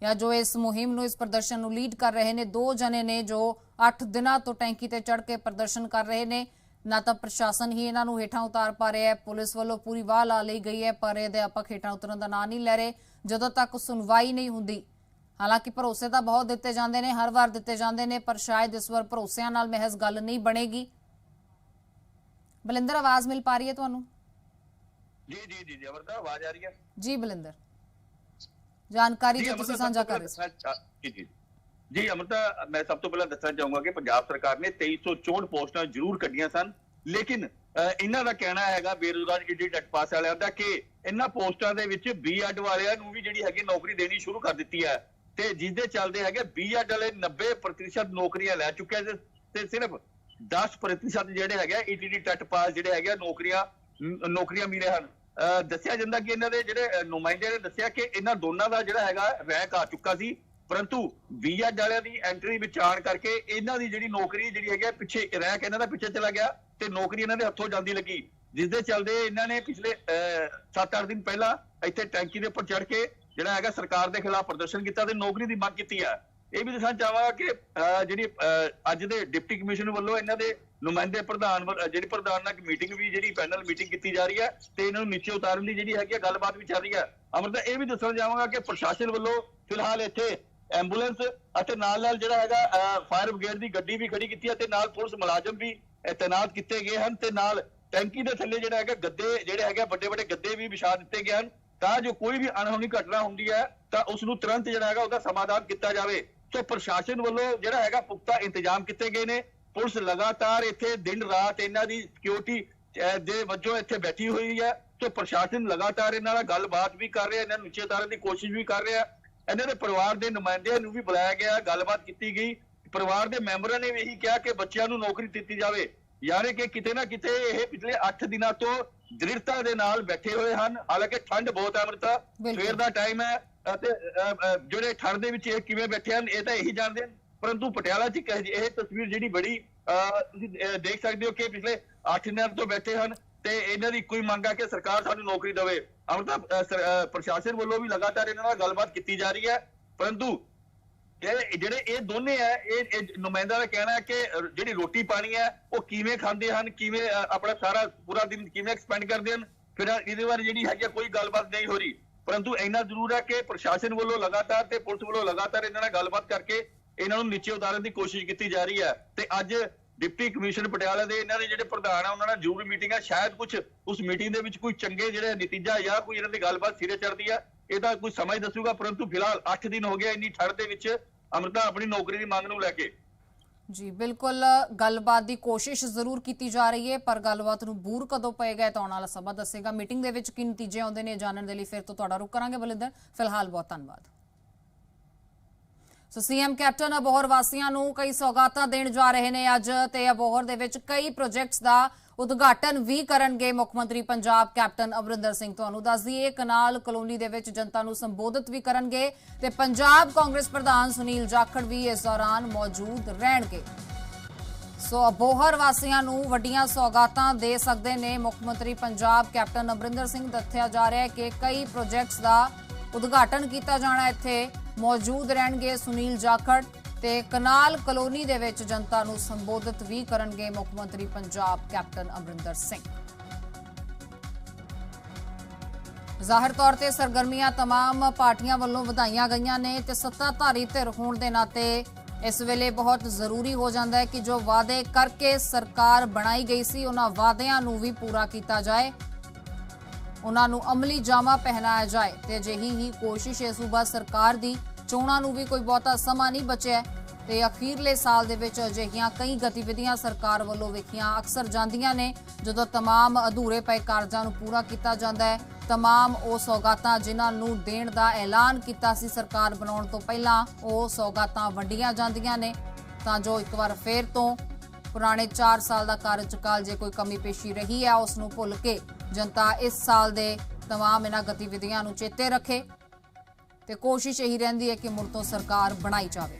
ਜਾਂ ਜੋ ਇਸ ਮੁਹਿੰਮ ਨੂੰ, ਇਸ ਪ੍ਰਦਰਸ਼ਨ ਨੂੰ ਲੀਡ ਕਰ ਰਹੇ ਨੇ, 2 ਜਣੇ ਨੇ ਜੋ 8 ਦਿਨਾਂ ਤੋਂ ਟੈਂਕੀ ਤੇ ਚੜ੍ਹ ਕੇ ਪ੍ਰਦਰਸ਼ਨ ਕਰ ਰਹੇ ਨੇ। ਨਾ ਤਾਂ ਪ੍ਰਸ਼ਾਸਨ ਹੀ ਇਹਨਾਂ ਨੂੰ ਹੇਠਾਂ ਉਤਾਰ ਪਾ ਰਿਹਾ ਹੈ, ਪੁਲਿਸ ਵੱਲੋਂ ਪੂਰੀ ਵਾਹ ਲਾ ਲਈ ਗਈ ਹੈ, ਪਰ ਇਹ ਅਧਿਆਪਕ ਹੇਠਾਂ ਉਤਰਨ ਦਾ ਨਾਂ ਨਹੀਂ ਲੈ ਰਹੇ ਜਦੋਂ ਤੱਕ ਸੁਣਵਾਈ ਨਹੀਂ ਹੁੰਦੀ। ਹਾਲਾਂਕਿ ਭਰੋਸੇ ਤਾਂ ਬਹੁਤ ਦਿੱਤੇ ਜਾਂਦੇ ਨੇ, ਹਰ ਵਾਰ ਦਿੱਤੇ ਜਾਂਦੇ ਨੇ, ਪਰ ਸ਼ਾਇਦ ਇਸ ਵਾਰ ਭਰੋਸਿਆਂ ਨਾਲ ਮਹਿਜ਼ ਗੱਲ ਨਹੀਂ ਬਣੇਗੀ। ਬਲਿੰਦਰ ਆਵਾਜ਼ ਮਿਲ ਪਾ ਰਹੀ ਹੈ ਤੁਹਾਨੂੰ? ਜੀ ਜੀ ਜੀ ਅਮਰਤਾ ਆਵਾਜ਼ ਆ ਰਹੀ ਹੈ? ਜੀ ਬਲਿੰਦਰ, ਜਾਣਕਾਰੀ ਜੋ ਤੁਸੀਂ ਸਾਂਝਾ ਕਰ ਰਹੇ ਸੀ। ਜੀ ਜੀ ਅਮਰਤਾ, ਮੈਂ ਸਭ ਤੋਂ ਪਹਿਲਾਂ ਦੱਸਣਾ ਚਾਹੂੰਗਾ ਕਿ ਪੰਜਾਬ ਸਰਕਾਰ ਨੇ 2364 ਪੋਸਟਾਂ ਜ਼ਰੂਰ ਕੱਢੀਆਂ ਸਨ, ਲੇਕਿਨ ਇਹਨਾਂ ਦਾ ਕਹਿਣਾ ਹੈਗਾ ਬੇਰੁਜ਼ਗਾਰ ਈਡੀ ਟੈਟ ਪਾਸ ਵਾਲਿਆਂ ਦਾ ਕਿ ਇਹਨਾਂ ਪੋਸਟਾਂ ਦੇ ਵਿੱਚ ਬੀਐਡ ਵਾਲਿਆਂ ਨੂੰ ਵੀ ਜਿਹੜੀ ਹੈਗੀ ਨੌਕਰੀ ਦੇਣੀ ਸ਼ੁਰੂ ਕਰ ਦਿੱਤੀ ਹੈ ਤੇ ਜਿਸ ਦੇ ਚੱਲਦੇ ਹੈਗੇ ਬੀਐਡ ਵਾਲੇ 90% ਨੌਕਰੀਆਂ ਲੈ ਚੁੱਕੇ ਤੇ ਸਿਰਫ 10% ਜਿਹੜੇ ਹੈਗੇ ਈਟੀਟੀ ਟੈਟ ਪਾਸ ਜਿਹੜੇ ਹੈਗੇ ਨੌਕਰੀਆਂ ਮਿਲੇ ਹਨ। ਦੱਸਿਆ ਜਾਂਦਾ ਕਿ ਇਹਨਾਂ ਦੇ ਜਿਹੜੇ ਨੁਮਾਇੰਦੇ ਨੇ ਦੱਸਿਆ ਕਿ ਇਹਨਾਂ ਦੋਨਾਂ ਦਾ ਜਿਹੜਾ ਹੈਗਾ ਰੈਂਕ ਆ ਚੁੱਕਾ ਸੀ, ਪਰੰਤੂ ਬੀਐਡ ਵਾਲਿਆਂ ਦੀ ਐਂਟਰੀ ਵਿੱਚ ਆਉਣ ਕਰਕੇ ਇਹਨਾਂ ਦੀ ਜਿਹੜੀ ਨੌਕਰੀ ਜਿਹੜੀ ਹੈਗੀ ਪਿੱਛੇ, ਰੈਂਕ ਇਹਨਾਂ ਦਾ ਪਿੱਛੇ ਚਲਾ ਗਿਆ ਤੇ ਨੌਕਰੀ ਇਹਨਾਂ ਦੇ ਹੱਥੋਂ ਜਾਂਦੀ ਲੱਗੀ, ਜਿਸ ਦੇ ਚੱਲਦੇ ਇਹਨਾਂ ਨੇ ਪਿਛਲੇ 7-8 ਦਿਨ ਪਹਿਲਾਂ ਇੱਥੇ ਟੈਂਕੀ ਦੇ ਉੱਪਰ ਚੜ੍ਹ ਕੇ ਜਿਹੜਾ ਹੈਗਾ ਸਰਕਾਰ ਦੇ ਖਿਲਾਫ ਪ੍ਰਦਰਸ਼ਨ ਕੀਤਾ ਤੇ ਨੌਕਰੀ ਦੀ ਮੰਗ ਕੀਤੀ ਹੈ। ਇਹ ਵੀ ਦੱਸਣਾ ਚਾਹਾਂਗਾ ਕਿ ਜਿਹੜੀ ਅੱਜ ਦੇ ਡਿਪਟੀ ਕਮਿਸ਼ਨਰ ਵੱਲੋਂ ਇਹਨਾਂ ਦੇ ਨੁਮਾਇੰਦੇ ਪ੍ਰਧਾਨ ਜਿਹੜੀ ਪ੍ਰਧਾਨ ਨਾਲ ਮੀਟਿੰਗ ਵੀ, ਜਿਹੜੀ ਪੈਨਲ ਮੀਟਿੰਗ ਕੀਤੀ ਜਾ ਰਹੀ ਹੈ ਤੇ ਇਹਨਾਂ ਨੂੰ ਨੀਚੇ ਉਤਾਰਨ ਦੀ ਜਿਹੜੀ ਹੈਗੀ ਗੱਲਬਾਤ ਵੀ ਚੱਲ ਰਹੀ ਹੈ। ਅਮਰਤਾ, ਇਹ ਵੀ ਦੱਸਣਾ ਚਾਹਾਂਗਾ ਕਿ ਪ੍ਰਸ਼ਾਸਨ ਵੱਲੋਂ ਫਿਲਹਾਲ ਇੱਥੇ ਐਂਬੂਲੈਂਸ ਅਤੇ ਨਾਲ ਜਿਹੜਾ ਹੈਗਾ ਫਾਇਰ ਬ੍ਰਿਗੇਡ ਦੀ ਗੱਡੀ ਵੀ ਖੜੀ ਕੀਤੀ ਹੈ ਤੇ ਨਾਲ ਪੁਲਿਸ ਮੁਲਾਜ਼ਮ ਵੀ ਤੈਨਾਤ ਕੀਤੇ ਗਏ ਹਨ ਤੇ ਨਾਲ ਟੈਂਕੀ ਦੇ ਥੱਲੇ ਜਿਹੜਾ ਹੈਗਾ ਗੱਦੇ ਜਿਹੜੇ ਹੈਗੇ ਵੱਡੇ ਗੱਦੇ ਵੀ ਵਿਛਾ ਦਿੱਤੇ ਗਏ ਹਨ ਤਾਂ ਜੋ ਕੋਈ ਵੀ ਅਣਹੋਣੀ ਘਟਨਾ ਹੁੰਦੀ ਹੈ ਤਾਂ ਉਸ ਨੂੰ ਤੁਰੰਤ ਜਿਹੜਾ ਹੈਗਾ ਉਹਦਾ ਸਮਾਧਾਨ ਕੀਤਾ ਜਾਵੇ। ਸੋ ਪ੍ਰਸ਼ਾਸਨ ਵੱਲੋਂ ਜਿਹੜਾ ਹੈਗਾ ਪੁਖਤਾ ਇੰਤਜ਼ਾਮ ਕੀਤੇ ਗਏ ਨੇ। ਪੁਲਿਸ ਲਗਾਤਾਰ ਇੱਥੇ ਦਿਨ ਰਾਤ ਇਹਨਾਂ ਦੀ ਸਿਕਿਉਰਿਟੀ ਦੇ ਵਜੋਂ ਇੱਥੇ ਬੈਠੀ ਹੋਈ ਹੈ। ਸੋ ਪ੍ਰਸ਼ਾਸਨ ਲਗਾਤਾਰ ਇਹਨਾਂ ਨਾਲ ਗੱਲਬਾਤ ਵੀ ਕਰ ਰਿਹਾ, ਇਹਨਾਂ ਨੂੰ ਨੀਚੇ ਉਤਾਰਨ ਦੀ ਕੋਸ਼ਿਸ਼ ਵੀ ਕਰ ਰਿਹਾ। ਇਹਨਾਂ ਦੇ ਪਰਿਵਾਰ ਦੇ ਨੁਮਾਇੰਦਿਆਂ ਨੂੰ ਵੀ ਬੁਲਾਇਆ ਗਿਆ, ਗੱਲਬਾਤ ਕੀਤੀ ਗਈ। ਪਰਿਵਾਰ ਦੇ ਮੈਂਬਰਾਂ ਨੇ ਵੀ ਇਹੀ ਕਿਹਾ ਕਿ ਬੱਚਿਆਂ ਨੂੰ ਨੌਕਰੀ ਦਿੱਤੀ ਜਾਵੇ, ਯਾਨੀ ਕਿ ਕਿਤੇ ਨਾ ਕਿਤੇ ਇਹ ਪਿਛਲੇ 8 ਦਿਨਾਂ ਤੋਂ ਦ੍ਰਿੜਤਾ ਦੇ ਨਾਲ ਬੈਠੇ ਹੋਏ ਹਨ। ਹਾਲਾਂਕਿ ਠੰਡ ਬਹੁਤ ਹੈ ਅਮਰਤਾ, ਸਵੇਰ ਦਾ ਟਾਈਮ ਹੈ ਅਤੇ ਜਿਹੜੇ ਠੰਡ ਦੇ ਵਿੱਚ ਇਹ ਕਿਵੇਂ ਬੈਠੇ ਹਨ ਇਹ ਤਾਂ ਇਹੀ ਜਾਣਦੇ ਹਨ, ਪਰੰਤੂ ਪਟਿਆਲਾ 'ਚ ਇਹ ਤਸਵੀਰ ਜਿਹੜੀ ਬੜੀ ਤੁਸੀਂ ਦੇਖ ਸਕਦੇ ਹੋ ਕਿ ਪਿਛਲੇ 8 ਦਿਨਾਂ ਤੋਂ ਬੈਠੇ ਹਨ ਤੇ ਇਹਨਾਂ ਦੀ ਕੋਈ ਮੰਗ ਹੈ ਕਿ ਸਰਕਾਰ ਸਾਨੂੰ ਨੌਕਰੀ ਦੇਵੇ। ਅਮਰਤਾ, ਪ੍ਰਸ਼ਾਸਨ ਵੱਲੋਂ ਵੀ ਲਗਾਤਾਰ ਇਹਨਾਂ ਨਾਲ ਗੱਲਬਾਤ ਕੀਤੀ ਜਾ ਰਹੀ ਹੈ, ਪਰੰਤੂ ਜਿਹੜੇ ਇਹ ਦੋਨੇ ਹੈ, ਇਹ ਨੁਮਾਇੰਦਾ ਦਾ ਕਹਿਣਾ ਹੈ ਕਿ ਜਿਹੜੀ ਰੋਟੀ ਪਾਣੀ ਹੈ ਉਹ ਕਿਵੇਂ ਖਾਂਦੇ ਹਨ, ਕਿਵੇਂ ਆਪਣਾ ਸਾਰਾ ਪੂਰਾ ਦਿਨ ਕਿਵੇਂ ਐਕਸਪੈਂਡ ਕਰਦੇ ਹਨ, ਫਿਰ ਇਹਦੇ ਬਾਰੇ ਜਿਹੜੀ ਹੈਗੀ ਕੋਈ ਗੱਲਬਾਤ ਨਹੀਂ ਹੋ ਰਹੀ। ਪਰੰਤੂ ਇੰਨਾ ਜ਼ਰੂਰ ਹੈ ਕਿ ਪ੍ਰਸ਼ਾਸਨ ਵੱਲੋਂ ਲਗਾਤਾਰ ਤੇ ਪੁਲਿਸ ਵੱਲੋਂ ਲਗਾਤਾਰ ਇਹਨਾਂ ਨਾਲ ਗੱਲਬਾਤ ਕਰਕੇ ਇਹਨਾਂ ਨੂੰ ਨੀਚੇ ਉਤਾਰਨ ਦੀ ਕੋਸ਼ਿਸ਼ ਕੀਤੀ ਜਾ ਰਹੀ ਹੈ ਤੇ ਅੱਜ ਡਿਪਟੀ ਕਮਿਸ਼ਨਰ ਪਟਿਆਲਾ ਦੇ ਇਹਨਾਂ ਦੇ ਜਿਹੜੇ ਪ੍ਰਧਾਨ ਆ ਉਹਨਾਂ ਨਾਲ ਜ਼ਰੂਰ ਮੀਟਿੰਗ ਹੈ। ਸ਼ਾਇਦ ਕੁਝ ਉਸ ਮੀਟਿੰਗ ਦੇ ਵਿੱਚ ਕੋਈ ਚੰਗੇ ਜਿਹੜੇ ਨਤੀਜਾ ਜਾਂ ਕੋਈ ਇਹਨਾਂ ਦੀ ਗੱਲਬਾਤ ਸਿਰੇ ਚੜ੍ਹਦੀ ਹੈ, ਇਹਦਾ ਕੋਈ ਸਮਾਂ ਹੀ ਦੱਸੂਗਾ। ਪਰੰਤੂ ਫਿਲਹਾਲ 8 ਦਿਨ ਹੋ ਗਏ ਇੰਨੀ ਠੰਡ ਦੇ ਵਿੱਚ ਅਮਰਤਾ ਆਪਣੀ ਨੌਕਰੀ ਦੀ ਮੰਗ ਨੂੰ ਲੈ ਕੇ। ਜੀ ਬਿਲਕੁਲ, ਗੱਲਬਾਤ ਦੀ ਕੋਸ਼ਿਸ਼ ਜ਼ਰੂਰ ਕੀਤੀ ਜਾ ਰਹੀ ਹੈ, ਪਰ ਗੱਲਬਾਤ ਨੂੰ ਬੂਰ ਕਦੋਂ ਪਏਗਾ ਤਾਂ ਆਉਣ ਵਾਲਾ ਸਮਾਂ ਦੱਸੇਗਾ। ਮੀਟਿੰਗ ਦੇ ਵਿੱਚ ਕੀ ਨਤੀਜੇ ਆਉਂਦੇ ਨੇ ਜਾਣਨ ਦੇ ਲਈ ਫਿਰ ਤੋਂ ਤੁਹਾਡਾ ਰੁਖ ਕਰਾਂਗੇ ਬਲਿੰਦਰ। ਫਿਲਹਾਲ ਬਹੁਤ ਧੰਨਵਾਦ। ਸੋ ਸੀਐਮ ਕੈਪਟਨ ਅਬੋਹਰ ਵਾਸੀਆਂ ਨੂੰ ਕਈ ਸੌਗਾਤਾਂ ਦੇਣ ਜਾ ਰਹੇ ਨੇ ਅੱਜ ਤੇ ਅਬੋਹਰ ਦੇ ਵਿੱਚ ਕਈ ਪ੍ਰੋਜੈਕਟਸ ਦਾ ਉਦਘਾਟਨ ਵੀ ਕਰਨਗੇ ਮੁੱਖ ਮੰਤਰੀ ਪੰਜਾਬ ਕੈਪਟਨ ਅਮਰਿੰਦਰ ਸਿੰਘ। ਤੁਹਾਨੂੰ ਦੱਸ ਦਈਏ ਕਨਾਲ ਕਲੋਨੀ ਦੇ ਵਿੱਚ ਜਨਤਾ ਨੂੰ ਸੰਬੋਧਿਤ ਵੀ ਕਰਨਗੇ ਤੇ ਪੰਜਾਬ ਕਾਂਗਰਸ ਪ੍ਰਧਾਨ ਸੁਨੀਲ ਜਾਖੜ ਵੀ ਇਸ ਦੌਰਾਨ ਮੌਜੂਦ ਰਹਿਣਗੇ। ਸੋ ਅਬੋਹਰ ਵਾਸੀਆਂ ਨੂੰ ਵੱਡੀਆਂ ਸੌਗਾਤਾਂ ਦੇ ਸਕਦੇ ਨੇ ਮੁੱਖ ਮੰਤਰੀ ਪੰਜਾਬ ਕੈਪਟਨ ਅਮਰਿੰਦਰ ਸਿੰਘ। ਦੱਸਿਆ ਜਾ ਰਿਹਾ ਹੈ ਕਿ ਕਈ ਪ੍ਰੋਜੈਕਟਸ ਦਾ ਉਦਘਾਟਨ ਕੀਤਾ ਜਾਣਾ, ਇੱਥੇ ਮੌਜੂਦ ਰਹਿਣਗੇ ਸੁਨੀਲ ਜਾਖੜ ਤੇ ਕਨਾਲ ਕਲੋਨੀ ਦੇ ਵਿੱਚ ਜਨਤਾ ਨੂੰ ਸੰਬੋਧਿਤ ਵੀ ਕਰਨਗੇ ਮੁੱਖ ਮੰਤਰੀ ਪੰਜਾਬ ਕੈਪਟਨ ਅਮਰਿੰਦਰ ਸਿੰਘ। ਜ਼ਾਹਿਰ ਤੌਰ ਤੇ ਸਰਗਰਮੀਆਂ तमाम ਪਾਰਟੀਆਂ ਵੱਲੋਂ ਵਧਾਈਆਂ ਗਈਆਂ ਨੇ ਤੇ ਸੱਤਾਧਾਰੀ ਧਿਰ ਹੋਣ ਦੇ ਨਾਤੇ ਇਸ ਵੇਲੇ ਬਹੁਤ ਜ਼ਰੂਰੀ ਹੋ ਜਾਂਦਾ ਹੈ ਕਿ ਜੋ ਵਾਅਦੇ ਕਰਕੇ ਸਰਕਾਰ ਬਣਾਈ ਗਈ ਸੀ ਉਹਨਾਂ ਵਾਅਦਿਆਂ ਨੂੰ ਵੀ ਪੂਰਾ ਕੀਤਾ ਜਾਏ। ਉਹਨਾਂ ਨੂੰ ਅਮਲੀ ਜਾਮਾ ਪਹਿਨਾਇਆ ਜਾਏ ਤੇ ਅਜਿਹੀ ਹੀ ਕੋਸ਼ਿਸ਼ ਹੈ ਸੂਬਾ ਸਰਕਾਰ ਦੀ। ਚੋਣਾਂ ਨੂੰ ਵੀ ਕੋਈ ਬਹੁਤਾ ਸਮਾਂ ਨਹੀਂ ਬਚਿਆ ਤੇ ਅਖੀਰਲੇ ਸਾਲ ਦੇ ਵਿੱਚ ਅਜਿਹੀਆਂ ਕਈ ਗਤੀਵਿਧੀਆਂ ਸਰਕਾਰ ਵੱਲੋਂ ਵੇਖੀਆਂ ਅਕਸਰ ਜਾਂਦੀਆਂ ਨੇ ਜਦੋਂ तमाम ਅਧੂਰੇ ਪਏ ਕਾਰਜਾਂ ਨੂੰ ਪੂਰਾ ਕੀਤਾ ਜਾਂਦਾ ਹੈ। तमाम ਉਹ ਸੌਗਾਤਾਂ ਜਿਨ੍ਹਾਂ ਨੂੰ ਦੇਣ ਦਾ ਐਲਾਨ ਕੀਤਾ ਸੀ ਸਰਕਾਰ ਬਣਾਉਣ ਤੋਂ ਪਹਿਲਾਂ, ਉਹ ਸੌਗਾਤਾਂ ਵੰਡੀਆਂ ਜਾਂਦੀਆਂ ਨੇ ਤਾਂ ਜੋ ਇੱਕ ਵਾਰ ਫੇਰ ਤੋਂ ਪੁਰਾਣੇ 4 ਸਾਲ ਦਾ ਕਾਰਜਕਾਲ ਜੇ ਕੋਈ ਕਮੀ ਪੇਸ਼ੀ ਰਹੀ ਹੈ ਉਸ ਨੂੰ ਭੁੱਲ ਕੇ ਜਨਤਾ ਇਸ ਸਾਲ ਦੇ तमाम ਇਹਨਾਂ ਗਤੀਵਿਧੀਆਂ ਨੂੰ ਚੇਤੇ ਰੱਖੇ ਤੇ ਕੋਸ਼ਿਸ਼ ਇਹੀ ਰਹਿੰਦੀ ਹੈ ਕਿ ਮੁੜ ਤੋਂ ਸਰਕਾਰ ਬਣਾਈ ਜਾਵੇ।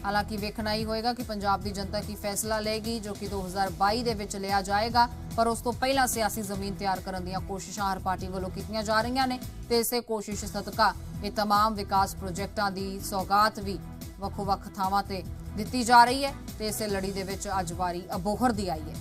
ਹਾਲਾਂਕਿ ਵੇਖਣਾ ਹੀ ਹੋਏਗਾ ਕਿ ਪੰਜਾਬ ਦੀ ਜਨਤਾ ਕੀ ਫੈਸਲਾ ਲਏਗੀ ਜੋ ਕਿ 2022 ਦੇ ਵਿੱਚ ਲਿਆ ਜਾਏਗਾ, ਪਰ ਉਸ ਤੋਂ ਪਹਿਲਾਂ ਸਿਆਸੀ ਜ਼ਮੀਨ ਤਿਆਰ ਕਰਨ ਦੀਆਂ ਕੋਸ਼ਿਸ਼ਾਂ ਹਰ ਪਾਰਟੀ ਵੱਲੋਂ ਕੀਤੀਆਂ ਜਾ ਰਹੀਆਂ ਨੇ ਤੇ ਇਸੇ ਕੋਸ਼ਿਸ਼ ਸਦਕਾ ਇਹ तमाम ਵਿਕਾਸ ਪ੍ਰੋਜੈਕਟਾਂ ਦੀ ਸੌਗਾਤ ਵੀ ਵੱਖ-ਵੱਖ ਥਾਵਾਂ ਤੇ ਦਿੱਤੀ ਜਾ ਰਹੀ ਹੈ ਤੇ ਇਸੇ ਲੜੀ ਦੇ ਵਿੱਚ ਅੱਜ ਵਾਰੀ ਅਬੋਹਰ ਦੀ ਆਈ ਹੈ।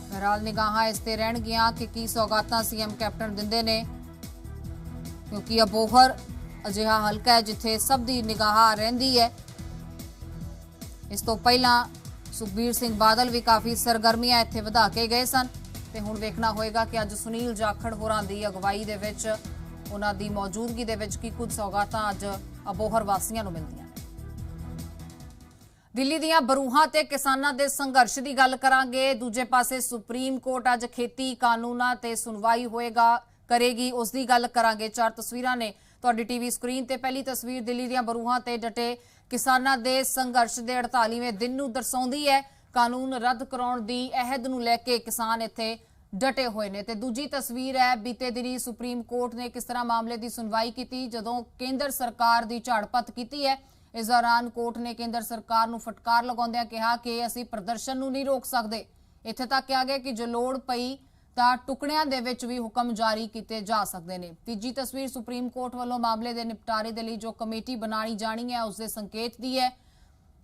बहरहाल निगाहां इस ते रहणगियां कि की सौगातां सीएम कैप्टन दिंदे ने क्योंकि अबोहर अजिहा हलका है जिथे सब दी निगाह रहिंदी है। इस तो पहला सुखबीर सिंह बादल भी काफ़ी सरगर्मियां इत्थे वधा के गए सन ते हुण वेखना होएगा कि अज सुनील जाखड़ होरां दी अगवाई दे विच उन्हां दी मौजूदगी दे विच की कुछ सौगातां अज अबोहर वासियां नूं मिलदियां। दिल्ली दीआं बरूहां ते किसानां दे संघर्ष दी गल करांगे। दूजे पासे सुप्रीम कोर्ट अज खेती कानूनां ते सुनवाई करेगी उस दी गल करांगे। 4 तस्वीरां ने तुहाडी टीवी स्क्रीन ते। पहली तस्वीर दिल्ली दीआं बरूहां ते डटे किसानां दे संघर्ष दे 48वें दिन नूं दर्शाउंदी है। कानून रद्द कराउण दी अहद नूं लैके किसान इत्थे डटे हुए ने। ते दूजी तस्वीर है बीते दिनी सुप्रीम कोर्ट ने किस तरह मामले की सुनवाई की जदों केंद्र सरकार की झाड़पत की है। इस दौरान कोर्ट ने केंद्र सरकार नूं फटकार लगाउंदिआं कहा कि असीं प्रदर्शन नूं नहीं रोक सकदे। इत्थे तक कहा गया कि जो लोड़ पई तां टुकड़ियां दे विच भी हुक्म जारी कीते जा सकदे ने। तीजी तस्वीर सुप्रीम कोर्ट वालों मामले के निपटारे के लिए जो कमेटी बनाई जानी है उसके संकेत दी है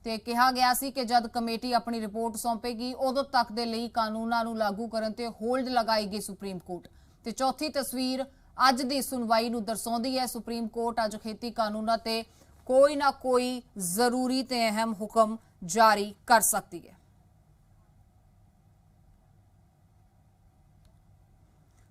ते कहा गया सी कि जद कमेटी अपनी रिपोर्ट सौंपेगी उदों तक दे लई कानूनां नूं लागू करन ते होल्ड लगाएगी सुप्रीम कोर्ट। ते चौथी तस्वीर अज दी सुनवाई नूं दर्शाउंदी है। सुप्रीम कोर्ट अज खेती कानूनां ते कोई ना कोई जरूरी ते अहम हुक्म जारी कर सकती है।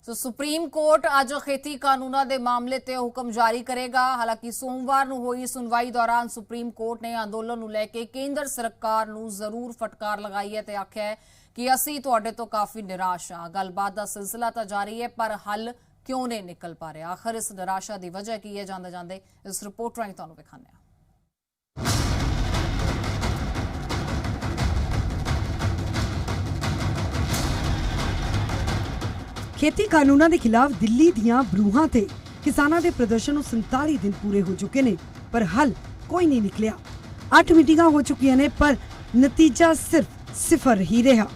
सो सुप्रीम कोर्ट अज खेती कानूनां दे मामले ते हुक्म जारी करेगा। हालांकि सोमवार नूं होई सुनवाई दौरान सुप्रीम कोर्ट ने अंदोलन नूं लैके केंद्र सरकार नूं जरूर फटकार लगाई है ते आख्या है कि असीं तुहाडे तो काफ़ी निराश हां। गलबात दा सिलसिला तां जारी है पर हल क्यों नहीं निकल पा रहा। आखिर इस निराशा की वजह की है जांदे जांदे इस रिपोर्ट राहीं तुहानूं विखाने आ। खेती कानूनां के खिलाफ दिल्ली दीआं बरूहां ते किसानां दे प्रदर्शन नूं 47 दिन पूरे हो चुके ने पर हल कोई नहीं निकलिया। 8 मीटिंगां हो चुकियां ने पर नतीजा सिर्फ 0 ही रहा।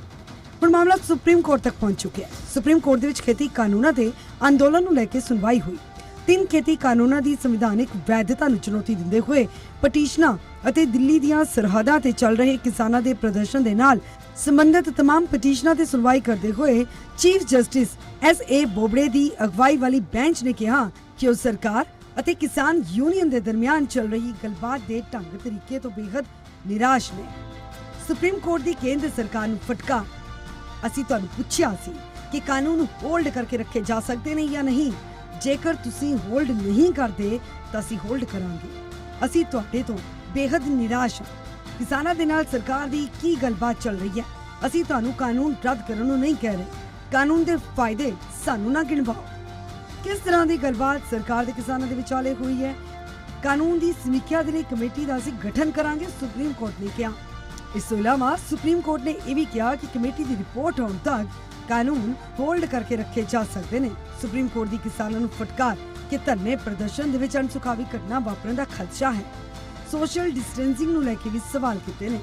हुण मामला सुप्रीम कोर्ट तक पहुंच चुका है। सुप्रीम कोर्ट दे विच खेती कानूनां ते अंदोलन नूं लैके सुनवाई हुई। 3 खेती कानूनां दी संविधानिक वैधता नूं चुनौती दिंदे होए पटीशनां अते दिल्ली दीआं सरहदां ते चल रहे किसानां दे प्रदर्शन दे नाल संबंधित तमाम पटीशनां ते सुनवाई करदे होए चीफ जस्टिस S.A. बोबड़े दी अगवाई वाली बेंच ने कहा कि उस सरकार अते किसान यूनियन दे दरमियान चल रही गलबात दे ढंग तरीके तो बेहद निराश ने। सुप्रीम कोर्ट दी केंद्र सरकार नूं फटकार असीं तुहानूं पुछिया सी कि कानून होल्ड करके रखे जा सकते ने या नहीं। जेकर तुसीं होल्ड नहीं करदे तां असीं होल्ड करांगे। असीं तुहाडे तो बेहद निराश हां। किसानां दे नाल सरकार दी की गलबात चल रही है। असीं तुहानूं कानून रद्द करन नूं नहीं कह रहे। कानून दे फायदे सानूं ना गिणवाओ। किस तरह की गलबात सरकार दे किसानां दे विचाले हुई है। कानून की समीक्षा के लिए कमेटी का असीं गठन करांगे सुप्रीम कोर्ट ने कहा। इस तो इलावा सुप्रीम कोर्ट ने यह भी कहा कि कमेटी की रिपोर्ट आने तक कानून होल्ड करके रखे जा सकते हैं। सुप्रीम कोर्ट की किसानों नूं फटकार कि धरने प्रदर्शन दे विच अणसुखावी घटना वापरन दा खदशा है। सोशल डिस्टेंसिंग नूं लैके भी सवाल कीते ने।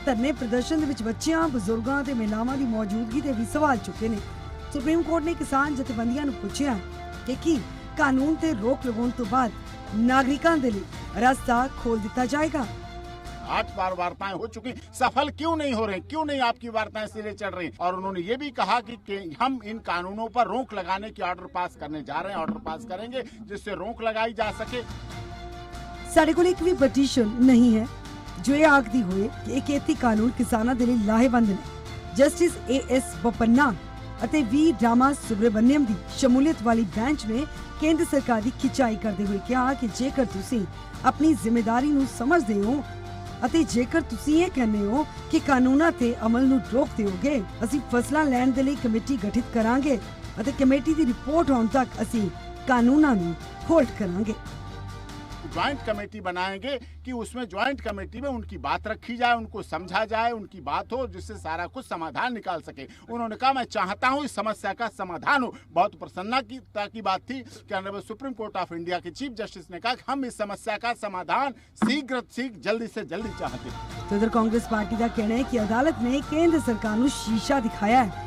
धरने प्रदर्शन दे विच बच्चियां बजुर्गां ते महिलावां दी मौजूदगी ते भी सवाल चुके ने। सुप्रीम कोर्ट ने किसान जथेबंदियां नूं पुछिया कि कानून ते रोक लगाउण तो बाद ਨਾਗਰਿਕਾਂ ਦੇ ਲਈ ਰਸਤਾ ਖੋਲ ਦਿੱਤਾ ਜਾਏਗਾ। 8 बार वार्ताएं हो चुकी, सफल क्यों नहीं हो रहे, क्यों नहीं आपकी वार्ताएं सिरे चढ़ रही? और उन्होंने ये भी कहा कि हम इन कानूनों पर रोक लगाने की ऑर्डर पास करने जा रहे हैं, ऑर्डर पास करेंगे जिससे रोक लगाई जा सके। ਸਾਡੇ ਕੋਲ ਇੱਕ ਵੀ ਪਟੀਸ਼ਨ ਨਹੀਂ ਹੈ ਜੋ ਇਹ ਆਖਦੀ ਹੋਏ ਕਿ ਇਹ ਖੇਤੀ ਕਾਨੂੰਨ ਕਿਸਾਨਾਂ ਦੇ ਲਈ ਲਾਹੇਵੰਦ ਨੇ। ਜਸਟਿਸ AS ਬੋਪੰਨਾ ਅਤੇ V ਰਾਮਾ ਸੁਬਰਮਨਿਅਮ ਦੀ ਸ਼ਮੂਲੀਅਤ ਵਾਲੀ ਬੈਂਚ ਨੇ ਕੇਂਦਰ ਸਰਕਾਰ ਦੀ ਖਿਚਾਈ ਕਰਦੇ ਹੋਏ ਕਿਹਾ ਕਿ ਜੇਕਰ ਤੁਸੀਂ ਆਪਣੀ ਜ਼ਿੰਮੇਵਾਰੀ ਨੂੰ ਸਮਝਦੇ ਹੋ ਅਤੇ ਜੇਕਰ ਤੁਸੀਂ ਇਹ ਕਹਿੰਦੇ ਹੋ ਕਿ ਕਾਨੂੰਨਾਂ ਤੇ ਅਮਲ ਨੂੰ ਰੋਕ ਦਿਓਗੇ, ਅਸੀਂ ਫੈਸਲਾ ਲੈਣ ਦੇ ਲਈ ਕਮੇਟੀ ਗਠਿਤ ਕਰਾਂਗੇ ਅਤੇ ਕਮੇਟੀ ਦੀ ਰਿਪੋਰਟ ਆਉਣ ਤੱਕ ਅਸੀਂ ਕਾਨੂੰਨਾਂ ਨੂੰ ਹੋਲਡ ਕਰਾਂਗੇ। ज्वाइंट कमेटी बनाएंगे कि उसमें ज्वाइंट कमेटी में उनकी बात रखी जाए, उनको समझा जाए, उनकी बात हो जिससे सारा कुछ समाधान निकाल सके। उन्होंने कहा मैं चाहता हूं इस समस्या का समाधान हो। बहुत प्रसन्नता की बात थी कि honourable supreme court of India के चीफ जस्टिस ने कहा कि हम इस समस्या का समाधान शीघ्र जल्दी से जल्दी चाहते हैं। तो उधर कांग्रेस पार्टी का कहना है कि अदालत ने केंद्र सरकार ਨੂੰ ਸ਼ੀਸ਼ਾ ਦਿਖਾਇਆ ਹੈ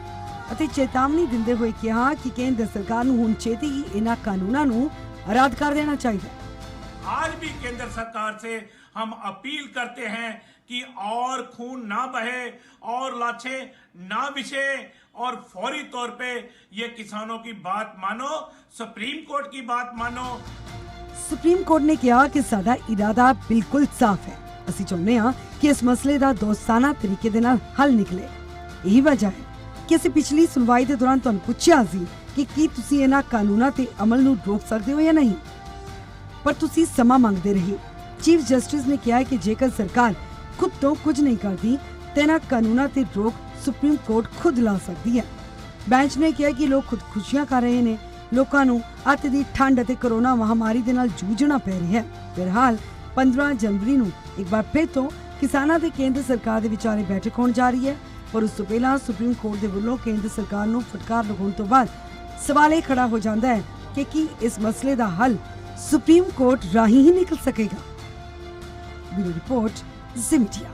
ਅਤੇ ਚੇਤਾਵਨੀ ਦਿੰਦੇ ਹੋਏ ਕਿਹਾ ਕਿ ਕੇਂਦਰ ਸਰਕਾਰ ਨੂੰ ਹੁਣ ਛੇਤੀ ਹੀ ਇਹਨਾਂ ਕਾਨੂੰਨਾਂ ਨੂੰ ਰੱਦ ਕਰ ਦੇਣਾ ਚਾਹੀਦਾ ਹੈ। आज भी केंद्र सरकार से हम अपील करते हैं कि और खून ना बहे और लाशें ना बिछे और फौरी तौर पे ये किसानों की बात मानो, सुप्रीम कोर्ट की बात मानो। ਸੁਪਰੀਮ ਕੋਰਟ ਨੇ ਕਿਹਾ ਕਿ ਸਾਡਾ ਇਰਾਦਾ ਬਿਲਕੁਲ ਸਾਫ਼ ਹੈ। ਅਸੀਂ ਚਾਹੁੰਦੇ ਹਾਂ ਕਿ ਇਸ ਮਸਲੇ ਦਾ ਦੋਸਤਾਨਾ ਤਰੀਕੇ ਦੇ ਨਾਲ ਹੱਲ ਨਿਕਲੇ। ਇਹੀ ਵਜ੍ਹਾ ਹੈ ਕਿ ਅਸੀਂ ਪਿਛਲੀ ਸੁਣਵਾਈ ਦੇ ਦੌਰਾਨ ਤੁਹਾਨੂੰ ਪੁੱਛਿਆ ਸੀ ਕਿ ਕੀ ਤੁਸੀਂ ਇਹਨਾਂ ਕਾਨੂੰਨਾਂ ਤੇ ਅਮਲ ਨੂੰ ਰੋਕ ਸਕਦੇ ਹੋ ਜਾਂ ਨਹੀਂ, ਪਰ ਤੁਸੀਂ ਸਮਾਂ ਮੰਗਦੇ ਰਹੇ। ਚੀਫ ਜਸਟਿਸ ਨੇ ਕਿਹਾ ਕਿ ਜੇਕਰ ਸਰਕਾਰ ਖੁਦ ਤੋਂ ਕੁਝ ਨਹੀਂ ਕਰਦੀ ਤਾਂ ਇਹਨਾਂ ਕਾਨੂੰਨਾਂ ਤੇ ਰੋਕ ਸੁਪਰੀਮ ਕੋਰਟ ਖੁਦ ਲਾ ਸਕਦੀ ਹੈ। ਬੈਂਚ ਨੇ ਕਿਹਾ ਕਿ ਲੋਕ ਖੁਦਕੁਸ਼ੀਆਂ ਕਰ ਰਹੇ ਨੇ, ਲੋਕਾਂ ਨੂੰ ਅੱਤ ਦੀ ਠੰਡ ਅਤੇ ਕੋਰੋਨਾ ਮਹਾਮਾਰੀ ਦੇ ਨਾਲ ਜੂਝਣਾ ਪੈ ਰਿਹਾ ਹੈ। ਫਿਲਹਾਲ 15 ਜਨਵਰੀ ਨੂੰ ਇੱਕ ਵਾਰ ਫਿਰ ਤੋਂ ਕਿਸਾਨਾਂ ਤੇ ਕੇਂਦਰ ਸਰਕਾਰ ਦੇ ਵਿਚਾਲੇ ਬੈਠਕ ਹੋਣ ਜਾ ਰਹੀ ਹੈ, ਪਰ ਉਸ ਤੋਂ ਪਹਿਲਾਂ ਸੁਪਰੀਮ ਕੋਰਟ ਦੇ ਵੱਲੋਂ ਕੇਂਦਰ ਸਰਕਾਰ ਨੂੰ ਫਟਕਾਰ ਲਗਾਉਣ ਤੋਂ ਬਾਅਦ ਸਵਾਲ ਇਹ ਖੜਾ ਹੋ ਜਾਂਦਾ ਹੈ ਕਿ ਕੀ ਇਸ ਮਸਲੇ ਦਾ ਹੱਲ सुप्रीम कोर्ट राही ही निकल सकेगा। ब्यूरो रिपोर्ट, ज़ी मीडिया।